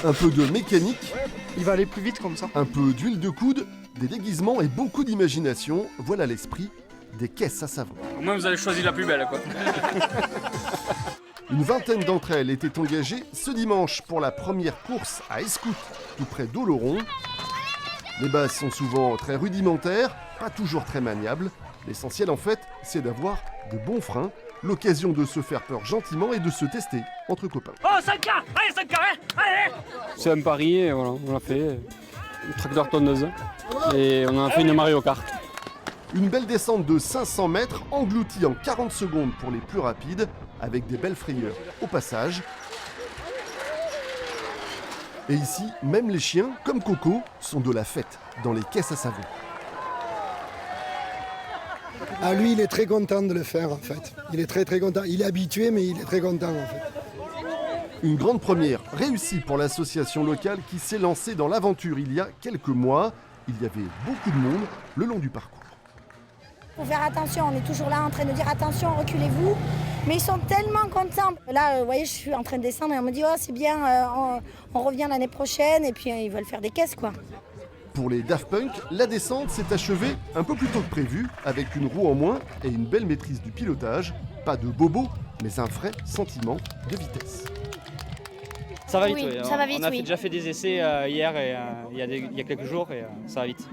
Un peu de mécanique, Il va aller plus vite comme ça. un peu d'huile de coude, des déguisements et beaucoup d'imagination. Voilà l'esprit des caisses à savon. Au moins, vous avez choisi la plus belle, quoi. Une vingtaine d'entre elles étaient engagées ce dimanche pour la première course à Escout, tout près d'Oloron. Les bases sont souvent très rudimentaires, pas toujours très maniables. L'essentiel en fait, c'est d'avoir de bons freins, l'occasion de se faire peur gentiment et de se tester entre copains. Oh, 5K! Allez, 5K, hein! Allez! C'est un pari, et voilà, on l'a fait. Une tracteur tonneuse. Et on a fait une Mario Kart. Une belle descente de 500 mètres engloutie en 40 secondes pour les plus rapides, avec des belles frayeurs au passage. Et ici, même les chiens, comme Coco, sont de la fête dans les caisses à savon. Ah, lui, il est très content de le faire, en fait. Il est très content. Il est habitué, mais il est très content, en fait. Une grande première réussie pour l'association locale qui s'est lancée dans l'aventure il y a quelques mois. Il y avait beaucoup de monde le long du parcours. Il faut faire attention, on est toujours là en train de dire attention, reculez-vous. Mais ils sont tellement contents. Là, vous voyez, je suis en train de descendre et on me dit oh c'est bien, on revient l'année prochaine et puis ils veulent faire des caisses quoi. Pour les Daft Punk, la descente s'est achevée un peu plus tôt que prévu, avec une roue en moins et une belle maîtrise du pilotage. Pas de bobo, mais un vrai sentiment de vitesse. Ça va vite, Oui, oui. ça va vite, On a oui. déjà fait des essais hier et il y a quelques jours et ça va vite.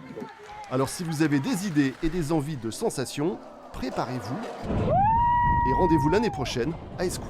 Alors si vous avez des idées et des envies de sensations, préparez-vous et rendez-vous l'année prochaine à Escout.